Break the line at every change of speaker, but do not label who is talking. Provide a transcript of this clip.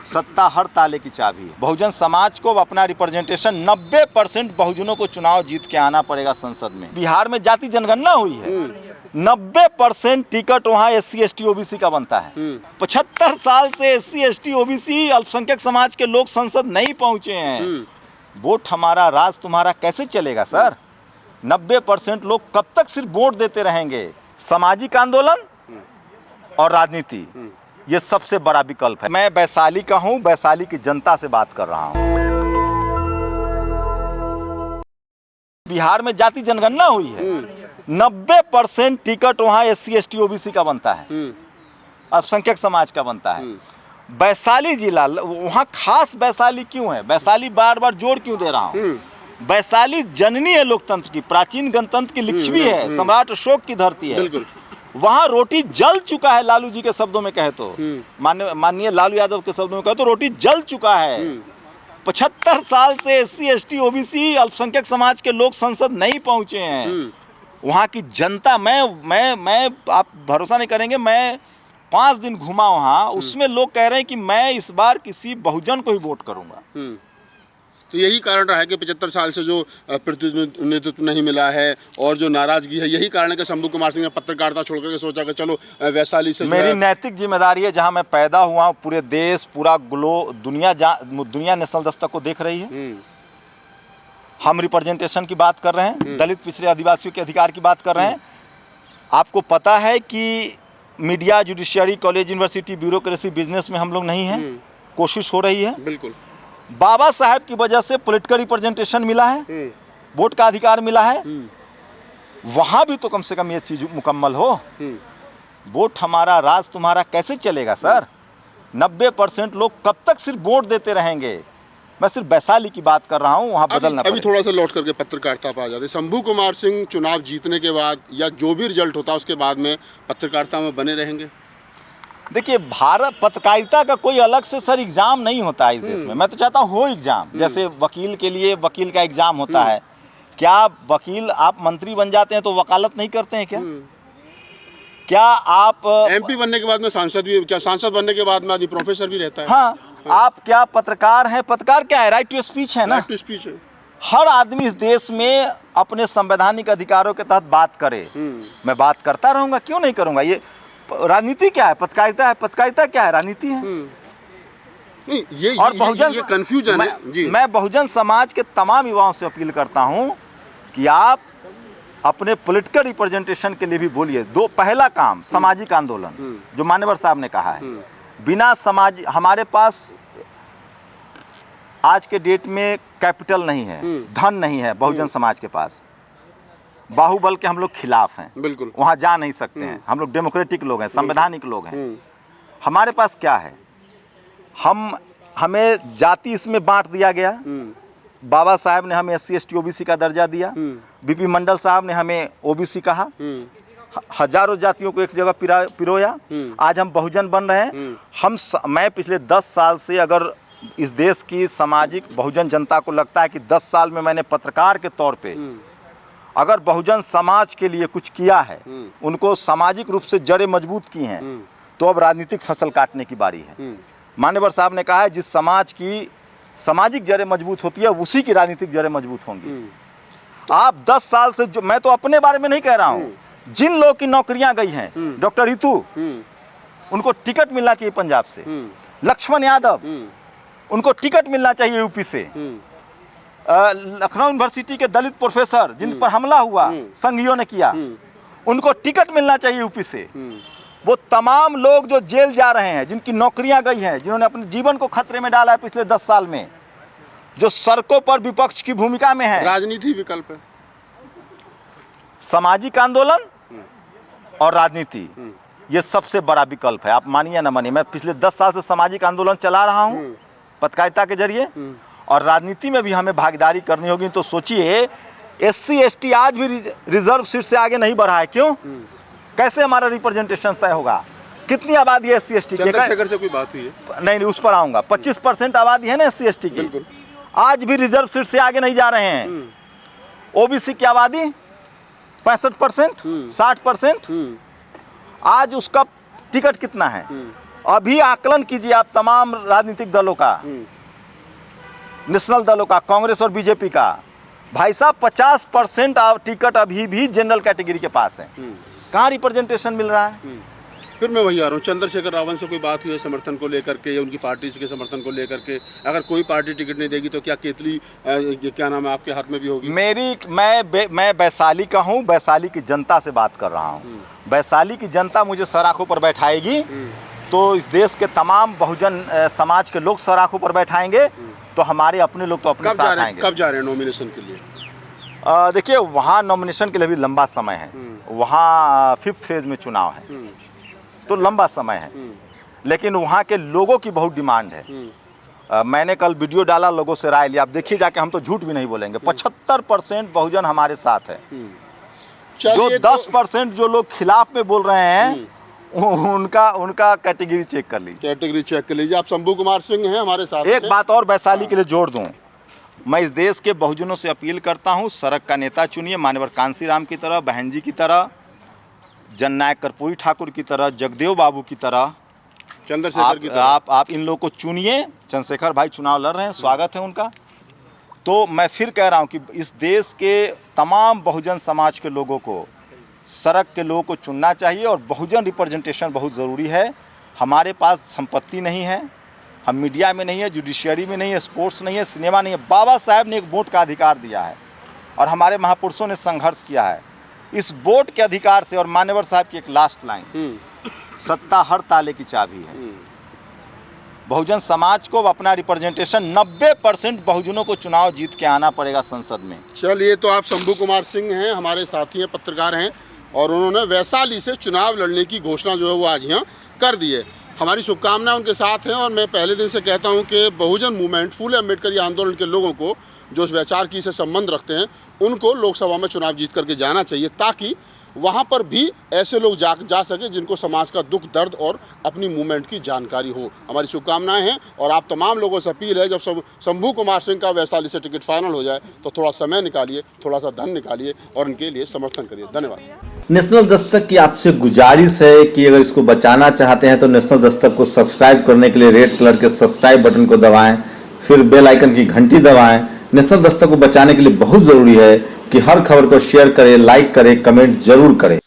सत्ता हर ताले की चाबी है। बहुजन समाज को अपना रिप्रेजेंटेशन 90% बहुजनों को चुनाव जीत के आना पड़ेगा संसद में। बिहार में जाति जनगणना हुई है, 90% टिकट वहाँ SC ST OBC का बनता है। 75 साल से SC ST OBC अल्पसंख्यक समाज के लोग संसद नहीं पहुंचे हैं। वोट हमारा राज तुम्हारा कैसे चलेगा सर? 90% लोग कब तक सिर्फ वोट देते रहेंगे? सामाजिक आंदोलन और राजनीति, ये सबसे बड़ा विकल्प है। मैं वैशाली का हूँ, वैशाली की जनता से बात कर रहा हूँ। बिहार में जाति जनगणना हुई है, 90% टिकट वहाँ SC ST OBC का बनता है, अल्पसंख्यक समाज का बनता है। वैशाली जिला, वहाँ खास वैशाली क्यों है? वैशाली बार बार जोड़ क्यों दे रहा हूँ? वैशाली जननी है लोकतंत्र की, प्राचीन गणतंत्र की लिच्छवी है, सम्राट अशोक की धरती है। वहाँ रोटी जल चुका है, लालू जी के शब्दों में कहे तो, माननीय लालू यादव के शब्दों में कहे तो रोटी जल चुका है। 75 साल से SC ST OBC अल्पसंख्यक समाज के लोग संसद नहीं पहुंचे हैं। वहाँ की जनता, मैं आप भरोसा नहीं करेंगे, मैं 5 दिन घूमा वहाँ, उसमें लोग कह रहे हैं कि मैं इस बार किसी बहुजन को ही वोट करूंगा।
तो यही कारण रहा है कि 75 साल से जो प्रतिनिधित्व नहीं मिला है और जो नाराजगी है, यही कारण है कि शंभू कुमार सिंह ने पत्रकारिता छोड़ करके सोचा कि चलो वैशाली से।
मेरी नैतिक जिम्मेदारी है, जहां मैं पैदा हुआ हूं, पूरे देश, पूरा दुनिया नेशनल दस्तक को देख रही है। हम रिप्रेजेंटेशन की बात कर रहे हैं, दलित पिछड़े आदिवासियों के अधिकार की बात कर रहे हैं। आपको पता है कि media, judiciary, college, university, bureaucracy, business में हम लोग नहीं हैं। कोशिश हो रही है।
बिल्कुल।
बाबा साहब की वजह से पॉलिटिकल रिप्रेजेंटेशन मिला है, वोट का अधिकार मिला है। वहां भी तो कम से कम ये चीज मुकम्मल हो। वोट हमारा राज तुम्हारा कैसे चलेगा सर? 90% लोग कब तक सिर्फ वोट देते रहेंगे? मैं सिर्फ वैशाली की बात कर रहा हूँ, वहाँ बदलना
अभी थोड़ा सा लौट करके पत्रकारिता पर आ जाते। शंभू कुमार सिंह चुनाव जीतने के बाद या जो भी रिजल्ट होता है उसके बाद में पत्रकारिता में बने रहेंगे?
देखिए, भारत पत्रकारिता का कोई अलग से सर एग्जाम नहीं होता है इस देश में। मैं तो चाहता हूँ हो एग्जाम, जैसे वकील के लिए वकील का एग्जाम होता है। क्या वकील, आप मंत्री बन जाते हैं तो वकालत नहीं करते हैं क्या? क्या आप
MP बनने के बाद में सांसद भी, क्या सांसद बनने के बाद में आदमी प्रोफेसर भी रहता है?
हाँ, आप क्या पत्रकार हैं? पत्रकार क्या है? राइट टू स्पीच है ना।
राइट टू स्पीच है।
हर आदमी इस देश में अपने संवैधानिक अधिकारों के तहत बात करे। मैं बात करता रहूंगा, क्यों नहीं करूंगा? ये राजनीति क्या है? पत्रकारिता है। पत्रकारिता क्या है? राजनीति है।
नहीं, ये
बहुजन
कंफ्यूजन है जी।
मैं बहुजन समाज के तमाम युवाओं से अपील करता हूं कि आप अपने पॉलिटिकल रिप्रेजेंटेशन के लिए भी बोलिए। पहला काम सामाजिक आंदोलन, जो मान्यवर साहब ने कहा है। बिना समाज, हमारे पास आज के डेट में कैपिटल नहीं है, धन नहीं है बहुजन समाज के पास। बाहुबल के हम लोग खिलाफ हैं,
बिल्कुल,
वहां जा नहीं सकते हैं। हम लोग डेमोक्रेटिक लोग हैं, संवैधानिक लोग हैं। हमारे पास क्या है? हमें जाति इसमें बांट दिया गया। बाबा साहब ने हमें SC ST OBC का दर्जा दिया, BP मंडल साहब ने हमें OBC कहा, हजारों जातियों को एक जगह पिरोया। आज हम बहुजन बन रहे हैं। मैं पिछले 10 साल से, अगर इस देश की सामाजिक बहुजन जनता को लगता है कि 10 साल में मैंने पत्रकार के तौर पे अगर बहुजन समाज के लिए कुछ किया है, उनको सामाजिक रूप से जड़ें मजबूत की हैं, तो अब राजनीतिक फसल काटने की बारी है। मान्यवर साहब ने कहा है, जिस समाज की सामाजिक जड़ें मजबूत होती है उसी की राजनीतिक जड़ें मजबूत होंगी। आप 10 साल से, मैं तो अपने बारे में नहीं कह रहा हूँ, जिन लोग की नौकरियां गई हैं, डॉक्टर रितु, उनको टिकट मिलना चाहिए पंजाब से। लक्ष्मण यादव, उनको टिकट मिलना चाहिए UP से। लखनऊ यूनिवर्सिटी के दलित प्रोफेसर जिन पर हमला हुआ, संघियों ने किया, उनको टिकट मिलना चाहिए UP से। वो तमाम लोग जो जेल जा रहे हैं, जिनकी नौकरियां गई हैं, जिन्होंने अपने जीवन को खतरे में डाला है पिछले 10 साल में, जो सड़कों पर विपक्ष की भूमिका में है।
राजनीति विकल्प है,
सामाजिक आंदोलन और राजनीति, ये सबसे बड़ा विकल्प है। आप मानिए या ना मानिए, मैं पिछले 10 साल से सामाजिक आंदोलन चला रहा हूँ पत्रकारिता के जरिए, और राजनीति में भी हमें भागीदारी करनी होगी। तो सोचिए, SC ST आज भी रिजर्व सीट से आगे नहीं बढ़ा है। क्यों? कैसे हमारा रिप्रेजेंटेशन तय होगा? कितनी आबादी है SC ST की?
चंद्रशेखर से कोई बात हुई है?
नहीं, उस पर आऊंगा। 25% आबादी है ना SC ST की, आज भी रिजर्व सीट से आगे नहीं जा रहे हैं। OBC की आबादी 65%, 60%। आज उसका टिकट कितना है? अभी आकलन कीजिए आप तमाम राजनीतिक दलों का, नेशनल दलों का, कांग्रेस और बीजेपी का, भाई साहब 50% टिकट अभी भी जनरल कैटेगरी के पास है। कहाँ रिप्रेजेंटेशन मिल रहा है?
फिर मैं वही आ रहा हूँ, चंद्रशेखर रावत से कोई बात हुई है समर्थन को लेकर के या उनकी पार्टी के समर्थन को लेकर के? अगर कोई पार्टी टिकट नहीं देगी तो क्या केतली क्या नाम है आपके हाथ में भी होगी?
मैं वैशाली का हूँ, वैशाली की जनता से बात कर रहा हूँ। वैशाली की जनता मुझे सराखों पर बैठाएगी तो इस देश के तमाम बहुजन समाज के लोग सराखों पर बैठाएंगे, तो हमारे अपने लोग तो अपने साथ आएंगे।
कब जा रहे हैं नॉमिनेशन के लिए?
देखिए, वहाँ नॉमिनेशन के लिए भी लंबा समय है, वहाँ 5th फेज में चुनाव है, तो लंबा समय है, लेकिन वहाँ के लोगों की बहुत डिमांड है। मैंने कल वीडियो डाला, लोगों से राय लिया, आप देखिए जाके, हम तो झूठ भी नहीं बोलेंगे, 75% बहुजन हमारे साथ है। जो 10% जो लोग खिलाफ में बोल रहे हैं उनका कैटेगरी चेक कर लीजिए।
कैटेगरी चेक कर लीजिए। आप शंभू कुमार सिंह हैं हमारे साथ।
एक बात और वैशाली के लिए जोड़ दूं, मैं इस देश के बहुजनों से अपील करता हूं, सड़क का नेता चुनिए, मान्यवर कांसीराम की तरह, बहन जी की तरह, जननायक कर्पूरी ठाकुर की तरह, जगदेव बाबू की तरह,
चंद्रशेखर की तरह।
आप इन लोगों को चुनिए। चंद्रशेखर भाई चुनाव लड़ रहे हैं, स्वागत है उनका। तो मैं फिर कह रहा हूं कि इस देश के तमाम बहुजन समाज के लोगों को, सड़क के लोगों को चुनना चाहिए, और बहुजन रिप्रेजेंटेशन बहुत ज़रूरी है। हमारे पास संपत्ति नहीं है, हम मीडिया में नहीं है, जुडिशियरी में नहीं है, स्पोर्ट्स नहीं है, सिनेमा नहीं है। बाबा साहब ने एक वोट का अधिकार दिया है और हमारे महापुरुषों ने संघर्ष किया है इस वोट के अधिकार से। और मान्यवर साहब की एक लास्ट लाइन, सत्ता हर ताले की चाबी है। बहुजन समाज को अपना रिप्रेजेंटेशन 90% बहुजनों को चुनाव जीत के आना पड़ेगा संसद में।
चलिए, तो आप शंभू कुमार सिंह हैं, हमारे साथी हैं, पत्रकार हैं, और उन्होंने वैशाली से चुनाव लड़ने की घोषणा जो है वो आज यहाँ कर दी है। हमारी शुभकामनाएं उनके साथ हैं, और मैं पहले दिन से कहता हूँ कि बहुजन मूवमेंट, फूले अम्बेडकर आंदोलन के लोगों को जो इस वैचारिकी से संबंध रखते हैं, उनको लोकसभा में चुनाव जीत करके जाना चाहिए, ताकि वहाँ पर भी ऐसे लोग जा सके जिनको समाज का दुख दर्द और अपनी मूवमेंट की जानकारी हो। हमारी शुभकामनाएं हैं, और आप तमाम लोगों से अपील है, जब शंभू कुमार सिंह का वैशाली से टिकट फाइनल हो जाए तो थोड़ा समय निकालिए, थोड़ा सा धन निकालिए और इनके लिए समर्थन करिए। धन्यवाद।
नेशनल दस्तक की आपसे गुजारिश है कि अगर इसको बचाना चाहते हैं तो नेशनल दस्तक को सब्सक्राइब करने के लिए रेड कलर के सब्सक्राइब बटन को दबाएं, फिर बेल आइकन की घंटी दबाएं। नेशनल दस्तक को बचाने के लिए बहुत ज़रूरी है कि हर खबर को शेयर करें, लाइक करें, कमेंट जरूर करें।